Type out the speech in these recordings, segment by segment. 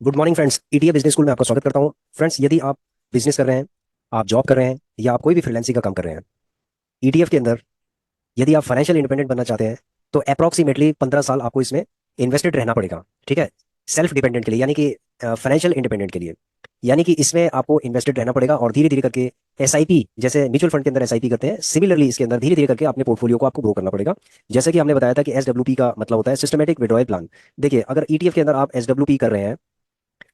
Good morning friends, ETA business school में आपका स्वागत करता हूं। फ्रेंड्स, यदि आप बिजनेस कर रहे हैं, आप जॉब कर रहे हैं या आप कोई भी फ्रीलांसिंग का काम कर रहे हैं, ईटीएफ के अंदर यदि आप फाइनेंशियल इंडिपेंडेंट बनना चाहते हैं तो अप्रॉक्सीमेटली 15 साल आपको इसमें इन्वेस्टेड रहना पड़ेगा। ठीक है, सेल्फ डिपेंडेंट के लिए, यानी कि फाइनेंशियल इंडिपेंडेंट के लिए। यानी कि इसमें आपको इन्वेस्टेड रहना पड़ेगा और धीरे धीरे करके एसआईपी, जैसे म्यूचुअल फंड के अंदर एसआईपी करते हैं, सिमिलरली इसके अंदर धीरे धीरे करके अपने पोर्टफोलियो को आपको ग्रो करना पड़ेगा। जैसे कि हमने बताया था कि एसडब्ल्यूपी का मतलब होता है सिस्टमेटिक विड्रॉयल प्लान। देखिए, अगर ईटीएफ के अंदर आप एसडब्ल्यूपी कर रहे हैं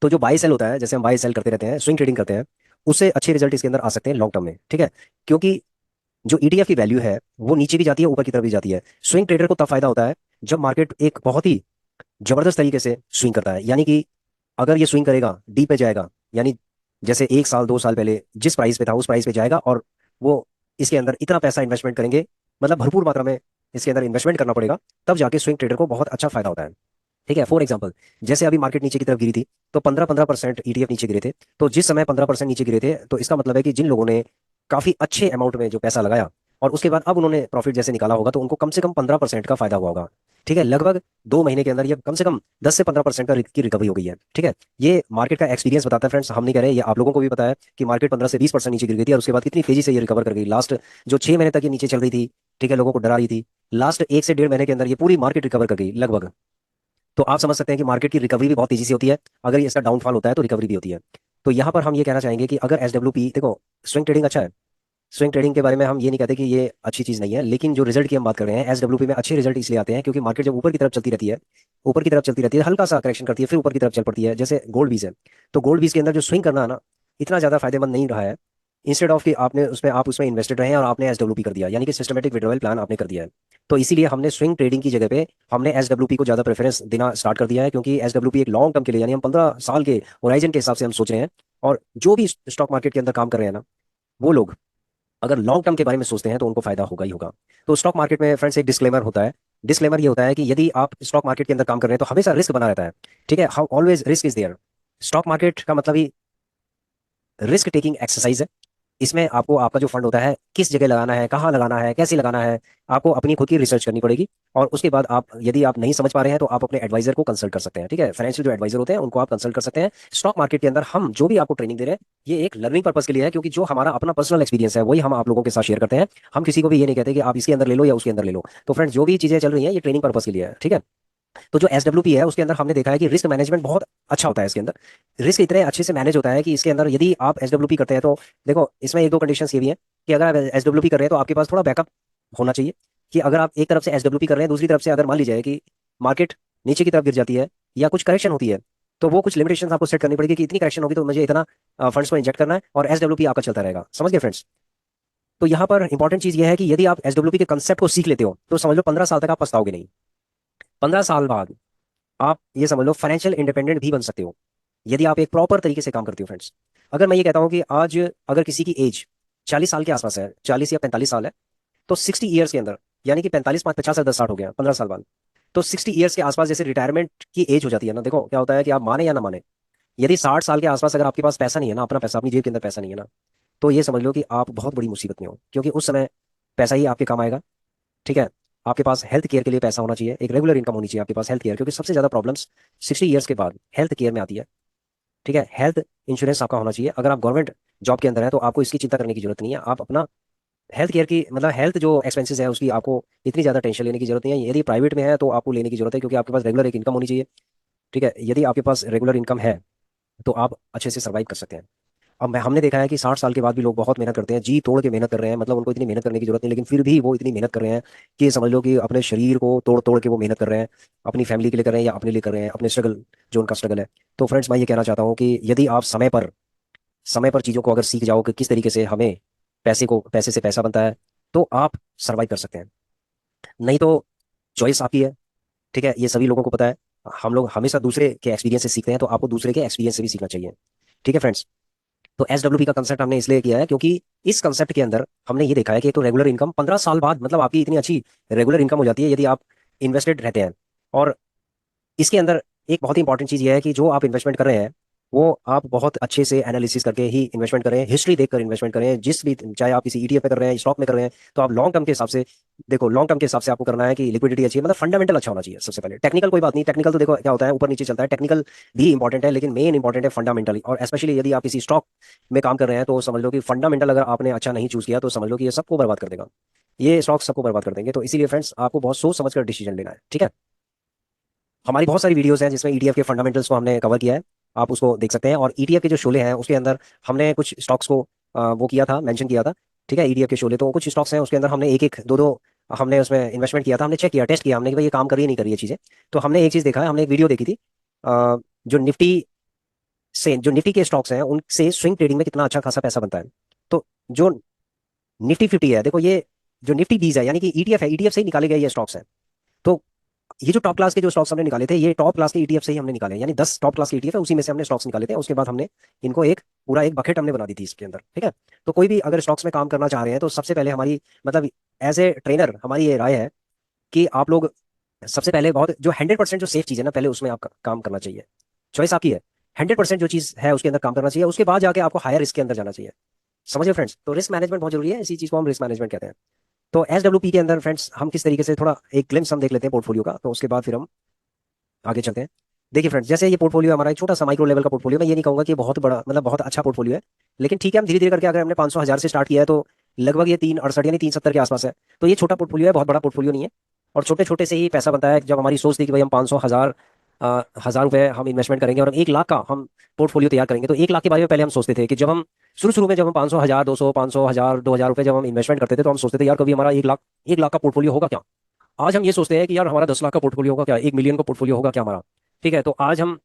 तो जो बाई सेल होता है, जैसे हम बाई सेल करते रहते हैं, स्विंग ट्रेडिंग करते हैं, उससे अच्छे रिजल्ट इसके अंदर आ सकते हैं लॉन्ग टर्म में। ठीक है, क्योंकि जो ईटीएफ की वैल्यू है वो नीचे भी जाती है, ऊपर की तरफ भी जाती है। स्विंग ट्रेडर को तब फायदा होता है जब मार्केट एक बहुत ही जबरदस्त तरीके से स्विंग करता है। यानी कि अगर ये स्विंग करेगा, डी पे जाएगा, यानी जैसे 1 साल 2 साल पहले जिस प्राइस पे था उस प्राइस पे जाएगा, और वो इसके अंदर इतना पैसा इन्वेस्टमेंट करेंगे, मतलब भरपूर मात्रा में इसके अंदर इन्वेस्टमेंट करना पड़ेगा, तब जाके स्विंग ट्रेडर को बहुत अच्छा फायदा होता है। ठीक है, फॉर एग्जाम्पल, जैसे अभी मार्केट नीचे की तरफ गिरी थी तो 15-15% ईटीएफ नीचे गिरे थे। तो जिस समय 15% नीचे गिरे थे तो इसका मतलब है कि जिन लोगों ने काफी अच्छे अमाउंट में जो पैसा लगाया और उसके बाद अब उन्होंने प्रॉफिट जैसे निकाला होगा, तो उनको कम से कम 15% का फायदा हुआ होगा। ठीक है, लगभग 2 महीने के अंदर ये कम से कम 10 से 15% की रिकवरी हो गई है। ठीक है, ये मार्केट का एक्सपीरियंस बताता है फ्रेंड्स, हम नहीं कह रहे, ये आप लोगों को भी पता है कि मार्केट 15 से 20% नीचे गिर गई थी और उसके बाद कितनी तेजी से ये रिकवर कर गई। लास्ट जो 6 महीने तक ये नीचे चल रही थी, ठीक है, लोगों को डरा रही थी, लास्ट 1 से 1.5 महीने के अंदर ये पूरी मार्केट रिकवर कर गई लगभग। तो आप समझ सकते हैं कि मार्केट की रिकवरी भी बहुत तेजी से होती है, अगर ये इसका डाउनफॉल होता है तो रिकवरी भी होती है। तो यहाँ पर हम ये कहना चाहेंगे कि अगर एसडब्ल्यूपी, देखो, स्विंग ट्रेडिंग अच्छा है, स्विंग ट्रेडिंग के बारे में हम ये नहीं कहते कि ये अच्छी चीज़ नहीं है, लेकिन जो रिजल्ट की हम बात कर रहे हैं, एसडब्ल्यूपी में अच्छे रिजल्ट इसलिए आते हैं क्योंकि मार्केट जब ऊपर की तरफ चलती रहती है, ऊपर की तरफ चलती रहती है, हल्का सा करेक्शन करती है, फिर ऊपर की तरफ चल पड़ती है, जैसे गोल्ड बीज है। तो गोल्ड बीज के अंदर जो स्विंग करना है ना, इतना ज़्यादा फायदेमंद नहीं रहा है। इंस्टेड ऑफ कि आप उसमें इन्वेस्टेड रहे और आपने एसडब्ल्यूपी कर दिया, यानी कि सिस्टमेटिक विड्रॉयल प्लान आपने कर दिया है। तो इसीलिए हमने स्विंग ट्रेडिंग की जगह पे हमने एसडब्ल्यूपी को ज़्यादा प्रेफरेंस देना स्टार्ट कर दिया है, क्योंकि एसडब्ल्यूपी एक लॉन्ग टर्म के लिए, यानी हम 15 साल के होराइजन के हिसाब से हम सोच रहे हैं। और जो भी स्टॉक मार्केट के अंदर काम कर रहे हैं ना, वो लोग अगर लॉन्ग टर्म के बारे में सोचते हैं तो उनको फायदा होगा ही होगा। तो स्टॉक मार्केट में फ्रेंड्स एक डिस्क्लेमर होता है। डिस्क्लेमर ये होता है कि यदि आप स्टॉक मार्केट के अंदर काम कर रहे हैं तो हमेशा रिस्क बना रहता है। ठीक है, how always risk is there. Stock market का मतलब ही रिस्क टेकिंग एक्सरसाइज है। इसमें आपको आपका जो फंड होता है किस जगह लगाना है, कहाँ लगाना है, कैसे लगाना है, आपको अपनी खुद की रिसर्च करनी पड़ेगी। और उसके बाद आप, यदि आप नहीं समझ पा रहे हैं तो आप अपने एडवाइजर को कंसल्ट कर सकते हैं। ठीक है, फाइनेंशियल जो एडवाइजर होते हैं उनको आप कंसल्ट कर सकते हैं। स्टॉक मार्केट के अंदर हम जो भी आपको ट्रेनिंग दे रहे हैं, ये एक लर्निंग पर्पज के लिए है, क्योंकि जो हमारा अपना पर्सनल एक्सपीरियंस है वही हम आप लोगों के साथ शेयर करते हैं। हम किसी को भी ये नहीं कहते कि आप इसके अंदर ले लो या उसके अंदर ले लो। तो फ्रेंड्स, जो भी चीजें चल रही हैं ये ट्रेनिंग पर्पज के लिए है। ठीक है, तो जो एसडब्ल्यूपी है उसके अंदर हमने देखा है कि रिस्क मैनेजमेंट बहुत अच्छा होता है। इसके अंदर रिस्क इतने अच्छे से मैनेज होता है कि इसके अंदर यदि आप एसडब्ल्यूपी करते हैं तो देखो, इसमें एक दो कंडीशंस ये भी हैं कि अगर आप एसडब्ल्यूपी कर रहे हैं तो आपके पास थोड़ा बैकअप होना चाहिए। कि अगर आप एक तरफ से एसडब्ल्यूपी कर रहे हैं, दूसरी तरफ से अगर मान लीजिए कि मार्केट नीचे की तरफ गिर जाती है या कुछ करेक्शन होती है, तो वो कुछ लिमिटेशंस आपको सेट करनी पड़ेगी कि इतनी करेक्शन होगी तो मुझे इतना फंड्स को इंजेक्ट करना है, और एसडब्ल्यूपी आपका चलता रहेगा। समझ गए फ्रेंड्स? तो यहाँ पर इंपॉर्टेंट चीज ये है कि यदि आप एसडब्ल्यूपी के कंसेप्ट को सीख लेते हो तो समझ लो 15 साल तक आप पछताओगे नहीं। 15 साल बाद आप ये समझ लो फाइनेंशियल इंडिपेंडेंट भी बन सकते हो, यदि आप एक प्रॉपर तरीके से काम करते हो फ्रेंड्स। अगर मैं ये कहता हूँ कि आज अगर किसी की एज 40 साल के आसपास है, 40 या 45 साल है, तो 60 ईयर्स के अंदर, यानी कि 45 5 50 10 60 हो गया 15 साल बाद, तो 60 ईयर्स के आसपास जैसे रिटायरमेंट की एज हो जाती है ना, देखो क्या होता है कि आप माने या ना माने, यदि 60 साल के आसपास अगर आपके पास पैसा नहीं है ना, अपना पैसा अपनी जेब के अंदर पैसा नहीं है ना, तो ये समझ लो कि आप बहुत बड़ी मुसीबत में हो, क्योंकि उस समय पैसा ही आपके काम आएगा। ठीक है, आपके पास हेल्थ केयर के लिए पैसा होना चाहिए, एक रेगुलर इनकम होनी चाहिए आपके पास हेल्थ केयर, क्योंकि सबसे ज्यादा प्रॉब्लम्स 60 ईयर्स के बाद हेल्थ केयर में आती है। ठीक है, हेल्थ इंश्योरेंस आपका होना चाहिए। अगर आप गवर्नमेंट जॉब के अंदर है तो आपको इसकी चिंता करने की जरूरत नहीं है। आप अपना हेल्थ केयर की, मतलब हेल्थ जो एक्सपेंसेस है उसकी आपको इतनी ज्यादा टेंशन लेने की जरूरत नहीं है। यदि प्राइवेट में है तो आपको लेने की जरूरत है, क्योंकि आपके पास रेगुलर एक इनकम होनी चाहिए। ठीक है, यदि आपके पास रेगुलर इनकम है तो आप अच्छे से सर्वाइव कर सकते हैं। अब मैं हमने देखा है कि 60 साल के बाद भी लोग बहुत मेहनत करते हैं, जी तोड़ के मेहनत कर रहे हैं, मतलब उनको इतनी मेहनत करने की जरूरत नहीं, लेकिन फिर भी वो इतनी मेहनत कर रहे हैं कि समझ लो कि अपने शरीर को तोड़ तोड़ के वो मेहनत कर रहे हैं। अपनी फैमिली के लिए कर रहे हैं या अपने लिए कर रहे हैं, अपने स्ट्रगल, जो उनका स्ट्रगल है। तो फ्रेंड्स, मैं ये कहना चाहता हूँ कि यदि आप समय पर चीज़ों को अगर सीख जाओ कि किस तरीके से हमें पैसे से पैसा बनता है, तो आप सर्वाइव कर सकते हैं। नहीं तो चॉइस आपकी है। ठीक है, ये सभी लोगों को पता है। हम लोग हमेशा दूसरे के एक्सपीरियंस से सीखते हैं, तो आपको दूसरे के एक्सपीरियंस से भी सीखना चाहिए। ठीक है फ्रेंड्स, तो एसडब्ल्यूपी का कंसेप्ट हमने इसलिए किया है क्योंकि इस कंसेप्ट के अंदर हमने ये देखा है कि एक तो रेगुलर इनकम 15 साल बाद, मतलब आपकी इतनी अच्छी रेगुलर इनकम हो जाती है यदि आप इन्वेस्टेड रहते हैं। और इसके अंदर एक बहुत ही इंपॉर्टेंट चीज ये है कि जो आप इन्वेस्टमेंट कर रहे हैं, वो आप बहुत अच्छे से एनालिसिस करके ही इन्वेस्टमेंट करें, हिस्ट्री देखकर इन्वेस्टमेंट करें, जिस भी, चाहे आप किसी ईटीएफ में कर रहे हैं, स्टॉक में कर रहे हैं, तो आप लॉन्ग टर्म के हिसाब से देखो। लॉन्ग टर्म के हिसाब से आपको करना है कि लिक्विडिटी अच्छी है, मतलब फंडामेंटल अच्छा होना चाहिए सबसे पहले। टेक्निकल कोई बात नहीं, टेक्निकल तो देखो क्या होता है, ऊपर नीचे चलता है, टेक्निकल भी इंपॉर्टेंट है, लेकिन मेन इंपॉर्टेंट है फंडामेंटली। और स्पेशली यदि आप किसी स्टॉक में काम कर रहे हैं तो समझ लो कि फंडामेंटल अगर आपने अच्छा नहीं चूज किया तो समझ लो कि ये सबको बर्बाद कर देगा, ये स्टॉक सबको बर्बाद कर देंगे। तो इसीलिए फ्रेंड्स आपको बहुत सोच समझ कर डिसीजन लेना है, ठीक है। हमारी बहुत सारी वीडियोस हैं जिसमें ईटीएफ के फंडामेंटल्स को हमने कवर किया है, आप उसको देख सकते हैं। और ईटीएफ के जो शोले हैं उसके अंदर हमने कुछ स्टॉक्स को वो किया था, मेंशन किया था, ठीक है। ईटीएफ के शोले तो कुछ स्टॉक्स हैं उसके अंदर हमने एक एक दो दो हमने उसमें इन्वेस्टमेंट किया था, हमने चेक किया, टेस्ट किया हमने कि भाई ये काम कर रही है नहीं कर रही है चीज़ें। तो हमने एक चीज़ देखा है, हमने एक वीडियो देखी थी, जो निफ्टी से, जो निफ्टी के स्टॉक्स हैं उनसे स्विंग ट्रेडिंग में कितना अच्छा खासा पैसा बनता है। तो जो निफ्टी 50 है, देखो ये जो निफ्टी 20 है, यानी कि ईटीएफ है, ईटीएफ से ही निकाले गए ये स्टॉक्स हैं। तो ये जो टॉप क्लास के जो स्टॉक्स हमने निकाले थे, ये टॉप क्लास के ईटीएफ से ही हमने निकाले हैं, यानी 10 टॉप क्लास के ईटीएफ है, उसी में से हमने स्टॉक्स निकाले थे। उसके बाद हमने इनको एक पूरा एक बकेट हमने बना दी थी इसके अंदर, ठीक है। तो कोई भी अगर स्टॉक्स में काम करना चाह रहे हैं तो सबसे पहले हमारी, मतलब एज ए ट्रेनर हमारी ये राय है कि आप लोग सबसे पहले बहुत जो 100% जो सेफ चीज़ है ना, पहले उसमें आपका काम करना चाहिए। चॉइस आपकी है, 100% जो चीज़ है उसके अंदर काम करना चाहिए, उसके बाद जाके आपको हायर रिस्क के अंदर जाना चाहिए। समझिए फ्रेंड्स, तो रिस्क मैनेजमेंट बहुत जरूरी है, इसी चीज़ को हम रिस्क मैनेजमेंट कहते हैं। तो एसडब्ल्यूपी के अंदर फ्रेंड्स हम किस तरीके से, थोड़ा एक ग्लिम्स हम देख लेते हैं पोर्टफोलियो का, तो उसके बाद फिर हम आगे चलते हैं। देखिए फ्रेंड्स, जैसे ये पोर्टफोलियो हमारा एक छोटा सा माइक्रो लेवल का पोर्टफोलियो, मैं ये नहीं कहूंगा कि ये बहुत बड़ा, मतलब बहुत अच्छा पोर्टफोलियो है, लेकिन ठीक है, हम धीरे धीरे करके, अगर हमने 500,000 से स्टार्ट किया है तो लगभग ये 368 यानी 370 के आसपास है। तो ये छोटा पोर्टफोलियो है, बहुत बड़ा पोर्टफोलियो नहीं है। और छोटे छोटे से ही पैसा बनता है। जब हमारी सोच थी कि भाई हम 500,000 हज़ार रुपये हम इन्वेस्टमेंट करेंगे और हम 1 लाख का हम पोर्टफोलियो तैयार करेंगे, तो 1 लाख के बारे में पहले हम सोचते थे कि जब हम शुरू शुरू में जब हम 500,000 200 500,000 2,000 रुपये जब हम इन्वेस्टमेंट करते थे तो हम सोचते थे यार कभी हमारा 1 लाख का पोर्टफोलियो होगा क्या। आज हम ये सोचते हैं कि यार हमारा 10 लाख का पोर्टफोलियो होगा क्या, 1 मिलियन का पोर्टफोलियो होगा क्या हमारा, ठीक है। तो आज हम,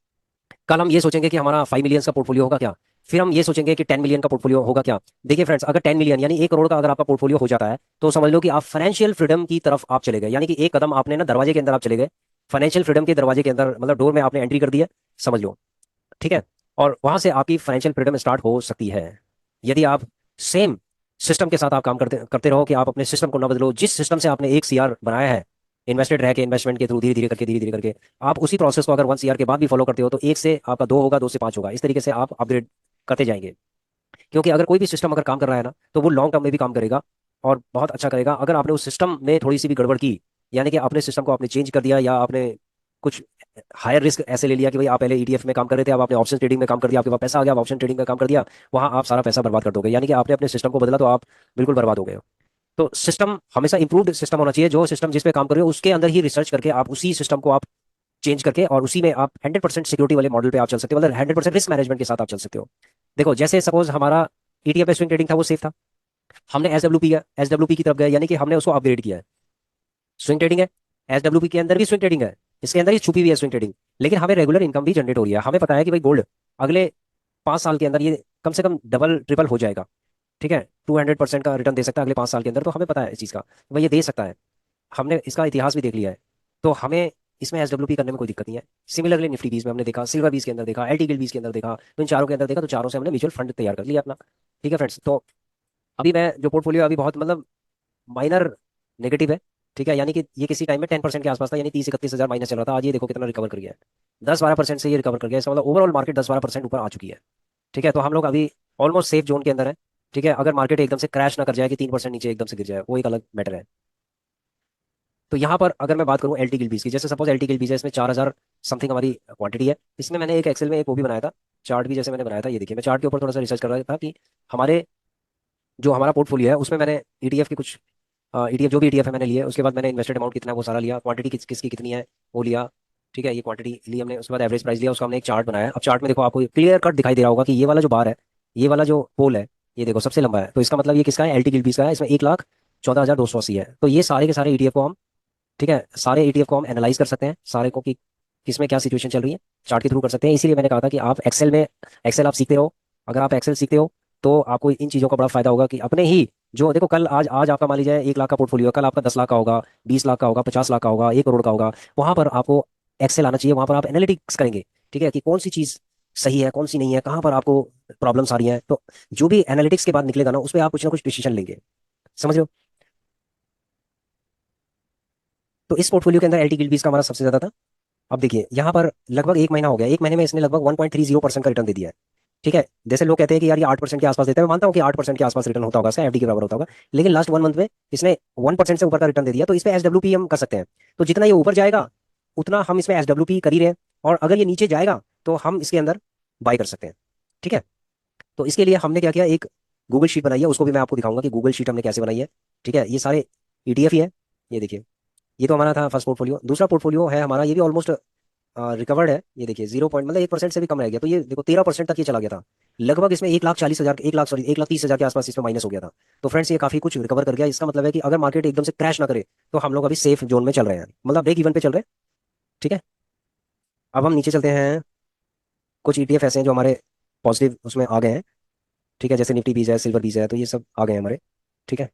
कल हम ये सोचेंगे कि हमारा 5 मिलियन का पोर्टफोलियो होगा क्या, फिर हम ये सोचेंगे कि 10 मिलियन का पोर्टफोलियो होगा क्या। देखिए फ्रेंड्स, अगर 10 मिलियन यानी 1 करोड़ का अगर आपका पोर्टफोलियो हो जाता है तो समझ लो कि आप फाइनेंशियल फ्रीडम की तरफ आप चले गए, यानी कि एक कदम आपने ना दरवाजे के अंदर आप चले गए, फाइनेंशियल फ्रीडम के दरवाजे के अंदर, मतलब डोर में आपने एंट्री कर दी है, समझ लो, ठीक है। और वहां से आपकी फाइनेंशियल फ्रीडम स्टार्ट हो सकती है, यदि आप सेम सिस्टम के साथ आप काम करते करते रहो, कि आप अपने सिस्टम को ना बदलो। जिस सिस्टम से आपने 1 CR बनाया है इन्वेस्टेड रह के, इन्वेस्टमेंट के थ्रू धीरे धीरे करके, आप उसी प्रोसेस को अगर 1 CR के बाद भी फॉलो करते हो तो 1 से आपका 2 होगा, 2 से 5 होगा, इस तरीके से आप अपग्रेड करते जाएंगे। क्योंकि अगर कोई भी सिस्टम अगर काम कर रहा है ना तो वो लॉन्ग टर्म में भी काम करेगा और बहुत अच्छा करेगा। अगर आपने उस सिस्टम में थोड़ी सी भी गड़बड़ की, यानी कि अपने सिस्टम को आपने चेंज कर दिया, या आपने कुछ हायर रिस्क ऐसे ले लिया कि भाई आप पहले ईटीएफ में काम कर रहे थे, अब आपने ऑप्शन ट्रेडिंग में काम कर दिया, आपके पास पैसा आ गया, आप ऑप्शन ट्रेडिंग में काम कर दिया, वहां आप सारा पैसा बर्बाद कर दोगे, यानी कि आपने अपने सिस्टम को बदला तो आप बिल्कुल बर्बाद हो गए हो। तो सिस्टम हमेशा इंप्रूव्ड सिस्टम होना चाहिए, जो सिस्टम जिस पे काम कर रहे हो उसके अंदर ही रिसर्च करके आप उसी सिस्टम को आप चेंज करके, और उसी में आप 100% सिक्योरिटी वाले मॉडल पे आप चल सकते हो, मतलब 100% रिस्क मैनेजमेंट के साथ आप चल सकते हो। देखो जैसे सपोज हमारा ईटीएफ पे स्विंग ट्रेडिंग था, वो सेफ था, हमने एसडब्ल्यूपी की तरफ गए, यानी कि हमने उसको अपग्रेड किया है। स्विंग ट्रेडिंग है, एसडब्ल्यूपी के अंदर भी स्विंग ट्रेडिंग है, इसके अंदर ही छुपी हुई है स्विंग ट्रेडिंग, लेकिन हमें रेगुलर इनकम भी जनरेट हो रही है। हमें पता है कि भाई गोल्ड अगले 5 साल के अंदर ये कम से कम डबल ट्रिपल हो जाएगा, ठीक है, 200% का रिटर्न दे सकता है अगले 5 साल के अंदर। तो हमें पता है इस चीज़ का, भाई ये दे सकता है, हमने इसका इतिहास भी देख लिया है। तो हमें इसमें एसडब्ल्यूपी करने में कोई दिक्कत नहीं है। सिमिलरली निफ्टी बीस में हमने देखा, सिल्वर बीस के अंदर देखा, एलटी गिल्ड बीस के अंदर देखा, तो इन चारों के अंदर देखा, तो चारों से हमने म्यूचुअल फंड तैयार कर लिया अपना, ठीक है फ्रेंड्स। तो अभी मैं जो पोर्टफोलियो अभी बहुत, मतलब माइनर नेगेटिव है, ठीक है, यानी कि ये किसी टाइम में 10% के आसपास था, यानी 30-31 हज़ार माइनस चल रहा था, आज ये देखो कितना रिकवर कर गया है, 10-12% से ये रिकवर कर गया है। इसका मतलब ओवरऑल मार्केट 10-12% ऊपर आ चुकी है, ठीक है। तो हम लोग अभी ऑलमोस्ट सेफ जोन के अंदर है, ठीक है। अगर मार्केट एकदम से क्रैश ना कर जाए कि 3% नीचे एकदम से गिर जाए, वो एक अलग मैटर है। तो यहाँ पर अगर मैं बात करूँ एल टी गिल की, जैसे सपोज एल टी गिल है, इसमें 4,000 समथिंग हमारी क्वांटिटी है। इसमें मैंने एक एक्सेल में एक वो भी बनाया था, चार्ट भी जैसे मैंने बनाया था, ये देखिए मैं चार्ट के ऊपर थोड़ा सा रिसर्च कर रहा था कि हमारे जो हमारा पोर्टफोलियो है उसमें मैंने ईटीएफ की कुछ, ईटीएफ जो भी ईटीएफ है मैंने लिए, उसके बाद मैंने इन्वेस्टेड अमाउंट कितना है वो सारा लिया, क्वांटिटी किसकी कितनी है वो लिया, ठीक है, ये क्वांटिटी ली हमने, उसके बाद एवरेज प्राइस लिया, उसका हमने एक चार्ट बनाया। अब चार्ट में देखो आपको क्लियर कट दिखाई दे रहा होगा कि ये वाला जो बार है, ये वाला जो पोल है, ये देखो सबसे लंबा है, तो इसका मतलब ये किसका है, एल टी गिल का है, इसमें 1,14,280 है। तो ये सारे के सारे ईटीएफ को हम, ठीक है, सारे ईटीएफ को हम एनालाइज कर सकते हैं, सारे को कि किसमें क्या सिचुएशन चल रही है, चार्ट के थ्रू कर सकते हैं। इसीलिए मैंने कहा था कि आप एक्सेल में, एक्सेल आप सीखते रहो। अगर आप एक्सेल सीखते हो तो आपको इन चीज़ों का बड़ा फायदा होगा कि अपने ही, जो देखो कल आज आज आपका मान लीजिए 1 लाख का पोर्टफोलियो है, कल आपका 10 लाख का होगा, 20 लाख का होगा, 50 लाख का होगा, 1 करोड़ का होगा, वहां पर आपको एक्सेल आना चाहिए, वहां पर आप एनालिटिक्स करेंगे, ठीक है, कि कौन सी चीज़ सही है कौन सी नहीं है, कहाँ पर आपको प्रॉब्लम्स आ रही हैं। तो जो भी एनालिटिक्स के बाद निकलेगा ना उस पर आप कुछ ना कुछ डिसीजन लेंगे, समझ रहे हो। तो इस पोर्टफोलियो के अंदर एलटी गिल्ड भी इसका हमारा सबसे ज्यादा था, अब देखिए यहाँ पर लगभग एक महीना हो गया, एक महीने में इसने लगभग 1.30% का रिटर्न दे दिया है। ठीक है, जैसे लोग कहते हैं कि यार ये 8% के आसपास देता है, मैं मानता हूँ कि 8% के आसपास रिटर्न होता होगा, एफडी के बराबर होता होगा। लेकिन लास्ट 1 मंथ में इसने 1% से ऊपर का रिटर्न दे दिया, तो इस पे एसडब्ल्यूपी हम कर सकते हैं। तो जितना ये ऊपर जाएगा उतना हम इसमें एसडब्ल्यूपी कर ही रहे हैं, और अगर ये नीचे जाएगा तो हम इसके अंदर बाय कर सकते हैं। ठीक है, तो इसके लिए हमने क्या किया, एक गूगल शीट बनाई है, उसको भी मैं आपको दिखाऊंगा कि गूगल शीट हमने कैसे बनाई है। ठीक है, ये सारे ईटीएफ ही है। ये देखिए, ये तो हमारा था फर्स्ट पोर्टफोलियो। दूसरा पोर्टफोलियो है हमारा, ये भी ऑलमोस्ट रिकवर्ड है। ये देखिए 0 मतलब 1% से भी कम रह गया, तो ये देखो 13% तक ये चला गया था। लगभग इसमें 1,40,000, 1 लाख सॉरी 1,30,000 के आसपास इसमें माइनस हो गया था। तो फ्रेंड्स ये काफी कुछ रिकवर कर गया। इसका मतलब है कि अगर मार्केट एकदम से क्रैश ना करे तो हम लोग अभी सेफ जोन में चल रहे हैं, मतलब ब्रेक इवन पे चल रहे हैं। ठीक है, अब हम नीचे चलते हैं। कुछ ईटीएफ ऐसे हैं जो हमारे पॉजिटिव उसमें आ गए हैं। ठीक है, जैसे निफ्टी बीज है, सिल्वर बीज है, तो ये सब आ गए हैं हमारे। ठीक है,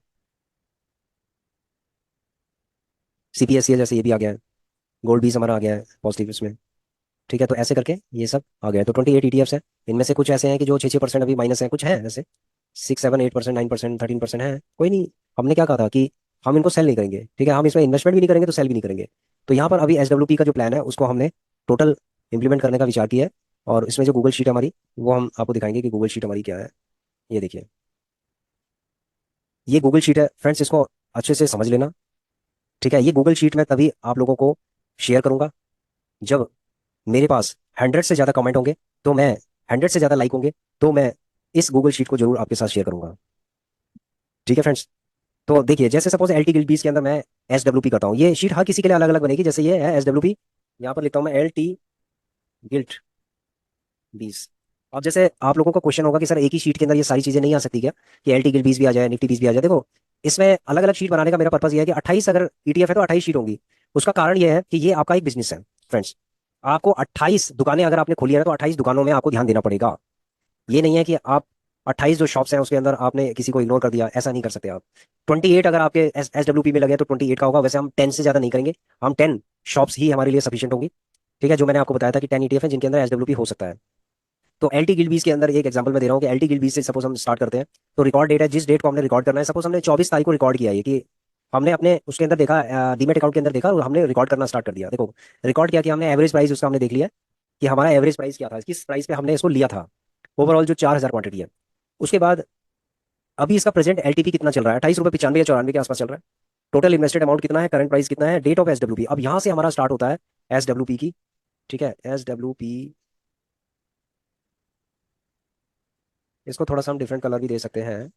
सीपीएससी है जैसे, ये भी आ गया है। गोल्ड बीज हमारा आ गया है पॉजिटिव इसमें। ठीक है, तो ऐसे करके ये सब आ गया है। तो 28 ईटीएफ्स है। इनमें से कुछ ऐसे हैं कि जो 6-6% अभी माइनस है, कुछ है ऐसे 6, 7, 8%, 9%, 13% है। कोई नहीं, हमने क्या कहा था कि हम इनको सेल नहीं करेंगे। ठीक है, हम इसमें इन्वेस्टमेंट भी नहीं करेंगे तो सेल भी नहीं करेंगे। तो यहाँ पर अभी एसडब्ल्यूपी का जो प्लान है उसको हमने टोटल इंप्लीमेंट करने का विचार किया है। और इसमें जो गूगल शीट है हमारी, वो हम आपको दिखाएंगे कि गूगल शीट हमारी क्या है। ये देखिए, ये गूगल शीट है फ्रेंड्स, इसको अच्छे से समझ लेना। ठीक है, ये गूगल शीट मैं तभी आप लोगों को शेयर करूंगा जब मेरे पास 100 से ज्यादा कमेंट होंगे, तो मैं 100 से ज्यादा लाइक होंगे, तो मैं इस गूगल शीट को जरूर आपके साथ शेयर करूंगा। ठीक है फ्रेंड्स, तो देखिए जैसे सपोज एल टी गिल्ड बीस के अंदर मैं एस डब्ल्यू पी करता हूँ, ये शीट हर किसी के लिए अलग अलग बनेगी। जैसे ये है एस डब्ल्यू पी, यहाँ पर लिखता हूँ मैं एल टी गिल्ट 20। अब जैसे आप लोगों का क्वेश्चन होगा कि सर एक ही शीट के अंदर ये सारी चीजें नहीं आ सकती क्या, कि एल टी गिल्ड 20 भी आ जाए, निफ्टी 20 भी आ जाए। देखो, इसमें अलग अलग शीट बनाने का मेरा पर्पज ये है कि 28 अगर ईटीएफ है तो 28 शीट होंगी। उसका कारण ये है कि ये आपका एक बिजनेस है फ्रेंड्स। आपको 28 दुकानें अगर आपने खोली है ना, तो 28 दुकानों में आपको ध्यान देना पड़ेगा। ये नहीं है कि आप 28 जो शॉप्स हैं उसके अंदर आपने किसी को इग्नोर कर दिया, ऐसा नहीं कर सकते आप। 28 अगर आपके एस एस डब्ल्यू पी में लगे तो 28 का होगा। वैसे हम 10 से ज्यादा नहीं करेंगे, हम 10 शॉप्स ही हमारे लिए सफिशिएंट होंगी। ठीक है, जो मैंने आपको बताया था कि 10 ईटीएफ है जिनके अंदर एस डब्ल्यू पी हो सकता है। तो एल टी गिल्ड बीस के अंदर एक एग्जांपल मैं दे रहा हूँ कि एल टी गिल्ड बीस से सपोज हम स्टार्ट करते हैं। तो रिकॉर्ड डेट है, जिस डेट को हमने रिकॉर्ड करना है, सपोज हमने 24 तारीख को रिकॉर्ड किया है कि हमने अपने उसके अंदर देखा, डीमेट अकाउंट के अंदर देखा और हमने रिकॉर्ड करना स्टार्ट कर दिया। देखो, रिकॉर्ड किया कि हमने एवरेज प्राइस उसका हमने देख लिया कि हमारा एवरेज प्राइस क्या था, किस प्राइस पे हमने इसको लिया था, ओवरऑल जो 4,000 क्वांटिटी है। उसके बाद अभी इसका प्रेजेंट एलटीपी कितना चल रहा है, 28 रुपये 95 या 94 के आसपास चल रहा है। टोटल इन्वेस्टेड अमाउंट कितना है, करंट प्राइस कितना है, डेट ऑफ एसडब्ल्यूपी। अब यहाँ से हमारा स्टार्ट होता है एसडब्ल्यूपी की। ठीक है, एसडब्ल्यूपी, इसको थोड़ा सा हम डिफरेंट कलर भी दे सकते हैं।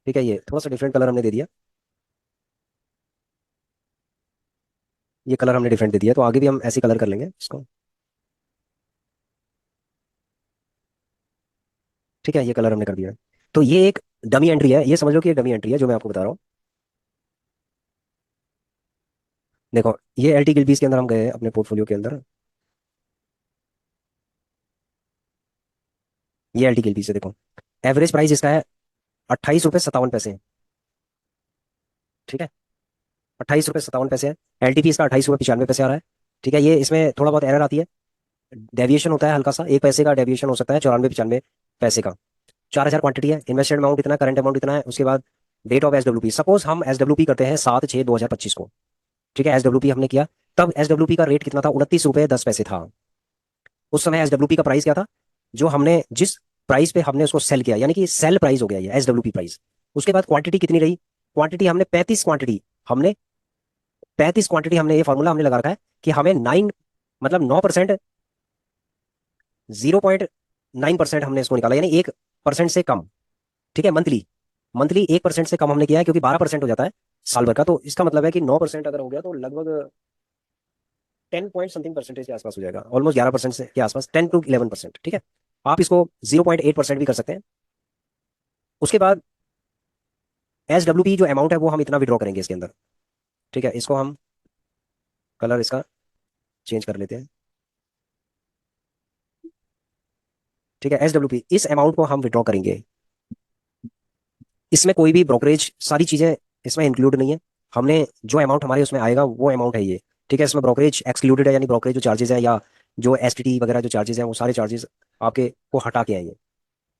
ठीक है, ये थोड़ा सा डिफरेंट कलर हमने दे दिया, ये कलर हमने डिफरेंट दे दिया, तो आगे भी हम ऐसे कलर कर लेंगे इसको। ठीक है, ये कलर हमने कर दिया। तो ये एक डमी एंट्री है, ये समझ लो कि ये डमी एंट्री है जो मैं आपको बता रहा हूँ। देखो, ये एल टी गिल्बीज के अंदर हम गए हैं अपने पोर्टफोलियो के अंदर। ये एल टी गिल्बीज है, देखो एवरेज प्राइस इसका है 28 रुपये 57 पैसे। ठीक है, 28 रुपये 57 पैसे है। एलटीपी इसका 28 रुपये 95 पैसे आ रहा है। ठीक है, ये इसमें थोड़ा बहुत एरर आती है, डेविएशन होता है हल्का सा, 1 पैसे का डेविएशन हो सकता है, 94 95 पैसे का। 4,000 क्वांटिटी है, इन्वेस्टेड अमाउंट इतना, करंट अमाउंट इतना है। उसके बाद डेट ऑफ एसडब्ल्यूपी, सपोज हम एसडब्ल्यूपी करते हैं 7/6/2025 को। ठीक है, एसडब्ल्यूपी हमने किया, तब एसडब्ल्यूपी का रेट कितना था, 29 रुपये 10 पैसे था। उस समय एसडब्ल्यूपी का प्राइस क्या था, जो हमने जिस प्राइस पे हमने उसको सेल किया, यानी कि सेल प्राइस हो गया ये एसडब्ल्यूपी प्राइस। उसके बाद क्वांटिटी कितनी रही, क्वांटिटी हमने 35 क्वांटिटी हमने ये फॉर्मूला हमने लगा रखा है कि हमें 9 मतलब 9%, 0.9% हमने इसको निकाला, यानी 1% से कम। ठीक है, मंथली, मंथली 1% से कम हमने किया है, क्योंकि 12% हो जाता है साल भर का। तो इसका मतलब है कि 9% अगर हो गया तो लगभग 10 पॉइंट समथिंग % के आसपास हो जाएगा, ऑलमोस्ट 11% से के आसपास, 10 to 11%। ठीक है, आप इसको 0.8% भी कर सकते हैं। उसके बाद एस डब्ल्यू पी जो अमाउंट है वो हम इतना विड्रॉ करेंगे इसके अंदर। ठीक है, इसको हम कलर इसका चेंज कर लेते हैं। ठीक है, एस डब्ल्यू पी, इस अमाउंट को हम विड्रॉ करेंगे। इसमें कोई भी ब्रोकरेज, सारी चीजें इसमें इंक्लूड नहीं है। हमने जो अमाउंट हमारे उसमें आएगा वो अमाउंट है ये। ठीक है, इसमें ब्रोकरेज एक्सक्लूडेड है, यानी ब्रोकरेज जो चार्जेस है या जो एसटीटी वगैरह जो चार्जेस हैं वो सारे चार्जेस आपके को हटा के आएंगे।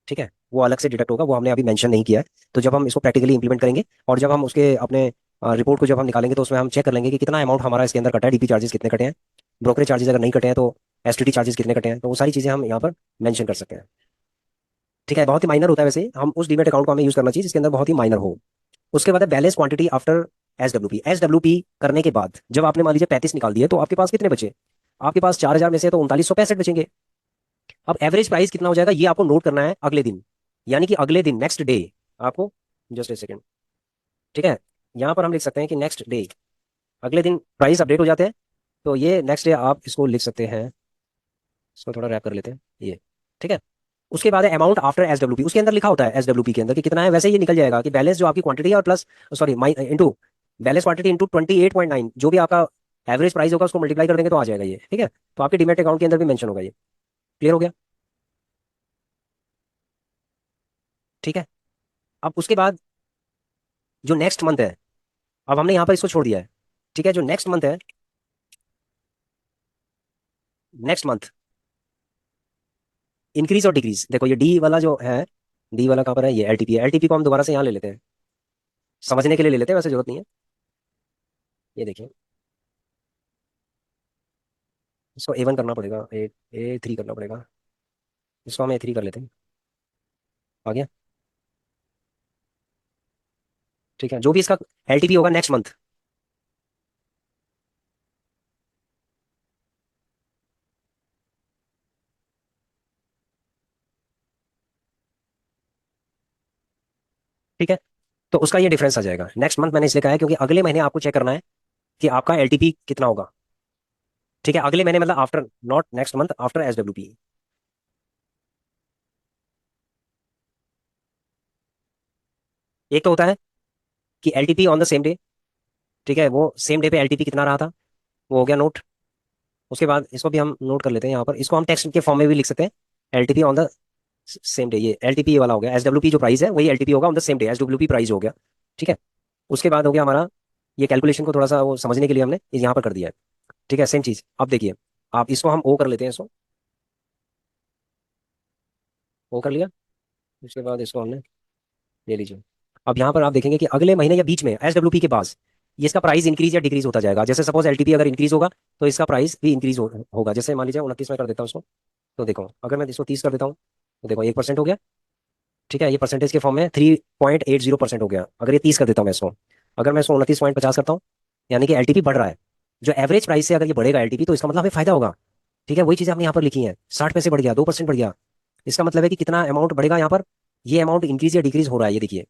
ठीक है, वो अलग से डिडक्ट होगा, वो हमने अभी मेंशन नहीं किया है। तो जब हम इसको प्रैक्टिकली इंप्लीमेंट करेंगे और जब हम उसके अपने रिपोर्ट को जब हम निकालेंगे तो उसमें हम चेक कर लेंगे कि कितना अमाउंट हमारा इसके अंदर कटा है, डीपी चार्जेस कितने कटे हैं, ब्रोकरेज चार्जेस अगर नहीं कटे हैं तो एसटीटी चार्जेस कितने कटे हैं, तो वो सारी चीज़ें हम यहाँ पर मेंशन कर सकते हैं। ठीक है, बहुत ही माइनर होता है वैसे, हम उस डीमेट अकाउंट को हमें यूज करना चाहिए जिसके अंदर बहुत ही माइनर हो। उसके बाद है balance quantity after S W P करने के बाद जब आपने मान लीजिए 35 निकाल दिए तो आपके पास कितने बचे? आपके पास 4,000 में से तो 3965 बचेंगे। अब एवरेज प्राइस कितना हो जाएगा ये आपको नोट करना है अगले दिन, यानी कि अगले दिन नेक्स्ट डे आपको, जस्ट ए सेकेंड। ठीक है, यहाँ पर हम लिख सकते हैं कि नेक्स्ट डे, अगले दिन प्राइस अपडेट हो जाते हैं, तो ये नेक्स्ट डे आप इसको लिख सकते हैं। इसको थोड़ा रैप कर लेते हैं ये। ठीक है, उसके बाद है amount after S W P, उसके अंदर लिखा होता है एस डब्ल्यू पी के अंदर कि कितना है, वैसे ये निकल जाएगा कि बैलेंस जो आपकी क्वांटिटी है और plus, sorry my into balance quantity into 28.9, जो भी आपका एवरेज प्राइस होगा उसको मल्टीप्लाई कर देंगे तो आ जाएगा ये। ठीक है, तो आपके डीमेट अकाउंट के अंदर भी मेंशन होगा ये। क्लियर हो गया? ठीक है, अब उसके बाद जो नेक्स्ट मंथ है, अब हमने यहाँ पर इसको छोड़ दिया है। ठीक है, जो नेक्स्ट मंथ है, नेक्स्ट मंथ इंक्रीज और डिक्रीज, देखो ये डी वाला जो है, डी वाला कहाँ पर है, ये एलटीपी है, एलटीपी को हम दोबारा से यहाँ ले लेते हैं, समझने के लिए ले लेते हैं, वैसे जरूरत नहीं है। ये देखिए, इसको ए वन करना पड़ेगा, ए थ्री करना पड़ेगा, इसको हम ए थ्री कर लेते हैं। आ गया? ठीक है, जो भी इसका एलटीपी होगा नेक्स्ट मंथ। ठीक है, तो उसका ये डिफरेंस आ जाएगा नेक्स्ट मंथ, मैंने इसलिए कहा है क्योंकि अगले महीने आपको चेक करना है कि आपका एलटीपी कितना होगा। ठीक है, अगले महीने मतलब after, not next month, after S W P. एक तो होता है कि LTP on the same day, ठीक है, वो सेम डे पे एलटीपी कितना रहा था, वो हो गया नोट। उसके बाद इसको भी हम नोट कर लेते हैं यहाँ पर, इसको हम टेक्स्ट के फॉर्म में भी लिख सकते हैं, LTP on the same day, ये एलटीपी वाला हो गया, एसडब्ल्यूपी जो प्राइस है वही एलटीपी होगा on the same day, SWP price हो गया। ठीक है, उसके बाद हो गया हमारा, ये कैलकुलेशन को थोड़ा सा वो समझने के लिए हमने यहाँ पर कर दिया है। ठीक है, सेम चीज अब देखिए, आप इसको हम ओ कर लेते हैं, इसको ओ कर लिया। उसके बाद इसको हमने ले लीजिए। अब यहाँ पर आप देखेंगे कि अगले महीने या बीच में एसडब्ल्यूपी के पास ये इसका प्राइस इंक्रीज या डिक्रीज होता जाएगा, जैसे सपोज एलटीपी अगर इंक्रीज होगा तो इसका प्राइस भी इंक्रीज होगा, जैसे मान लीजिए 29 में कर देता हूँ इसको, तो देखो अगर मैं इसको 30 कर देता हूँ तो देखो 1% हो गया। ठीक है, ये परसेंटेज के फॉर्म में 3.80% हो गया, अगर ये 30 कर देता हूँ मैं इसको, अगर मैं इसको 29.50 करता हूँ, यानी कि एलटीपी बढ़ रहा है, जो एवरेज प्राइस से अगर ये बढ़ेगा एलटीपी तो इसका मतलब हमें फायदा होगा। ठीक है, वही चीज़ हमने यहाँ पर लिखी है, 60 पैसे बढ़ गया, 2% बढ़ गया, इसका मतलब है कि कितना अमाउंट बढ़ेगा यहाँ पर, ये अमाउंट इंक्रीज या डिक्रीज हो रहा है, ये देखिए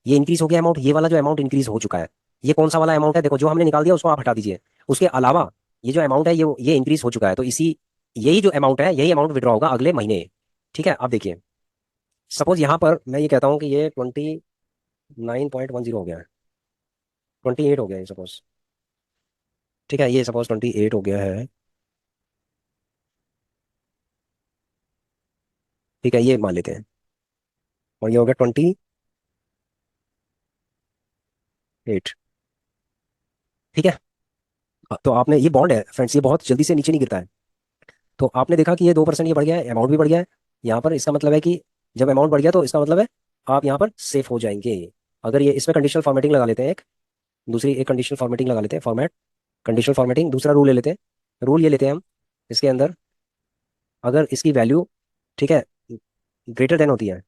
ये इंक्रीज हो गया अमाउंट, ये वाला जो अमाउंट इंक्रीज हो चुका है, ये कौन सा वाला अमाउंट है, देखो जो हमने निकाल दिया उसको आप हटा दीजिए, उसके अलावा ये जो अमाउंट है ये इंक्रीज हो चुका है, तो इसी, यही जो अमाउंट है यही अमाउंट विड्रॉ होगा अगले महीने। ठीक है, अब देखिए सपोज यहाँ पर मैं ये कहता हूँ कि ये 29.10 हो गया है, 28 हो गया है सपोज। ठीक है, ये सपोज 28 हो गया है। ठीक है, ये मान लेते हैं, और ये हो गया 28। ठीक है, तो आपने, ये बॉन्ड है फ्रेंड्स, ये बहुत जल्दी से नीचे नहीं गिरता है, तो आपने देखा कि ये 2% ये बढ़ गया है, अमाउंट भी बढ़ गया है यहाँ पर, इसका मतलब है कि जब अमाउंट बढ़ गया तो इसका मतलब है आप यहाँ पर सेफ हो जाएंगे। अगर ये इसमें कंडीशनल फॉर्मेटिंग लगा लेते हैं, एक दूसरी एक कंडीशनल फॉर्मेटिंग लगा लेते हैं, फॉर्मेट कंडीशनल फॉर्मेटिंग, दूसरा रूल ले लेते हैं, रूल ये लेते हैं हम, इसके अंदर अगर इसकी वैल्यू, ठीक है, ग्रेटर देन होती है,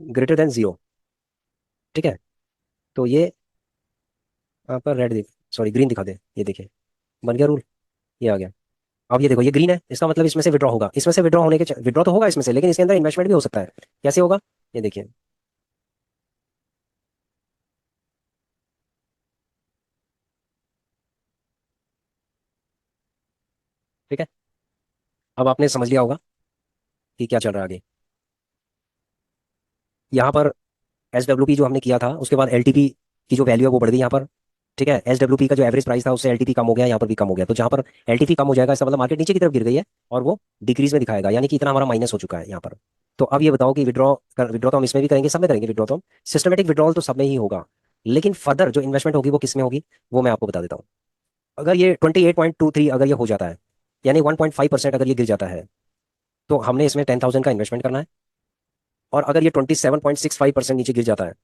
ग्रेटर देन जीरो, ठीक है, तो ये आपका रेड दिख, सॉरी ग्रीन दिखा दे, ये देखिए बन गया रूल, ये आ गया। अब ये देखो ये ग्रीन है, इसका मतलब इसमें से विड्रॉ होगा, इसमें से विड्रॉ होने के, विड्रॉ तो होगा इसमें से, लेकिन इसके अंदर इन्वेस्टमेंट भी हो सकता है। कैसे होगा, ये देखिए, ठीक है, अब आपने समझ लिया होगा कि क्या चल रहा है आगे। यहाँ पर एस जो हमने किया था उसके बाद एलटीपी की जो वैल्यू है वो बढ़ गई यहाँ पर। ठीक है, एस का जो एवरेज प्राइस था उससे एलटीपी कम हो गया, यहाँ पर भी कम हो गया, तो जहाँ पर एलटीपी कम हो जाएगा इसका मतलब मार्केट नीचे की तरफ गिर गई है, और वो डिक्रीज में दिखाएगा, यानी कि इतना हमारा माइनस हो चुका है यहाँ पर। तो अब ये बताओ कि विड्रॉ तो हम इसमें भी करेंगे, सब में करेंगे विड्रॉ, तो सिस्टमेटिक विड्रॉल तो सब में ही होगा, लेकिन फर्दर जो इन्वेस्टमेंट होगी वो किस में होगी वो मैं आपको बता देता हूँ। अगर ये 28.23 अगर ये हो जाता है, यानी 1.5% अगर ये गिर जाता है, तो हमने इसमें 10,000 का इन्वेस्टमेंट करना है, और अगर ये 27.65% नीचे गिर जाता है,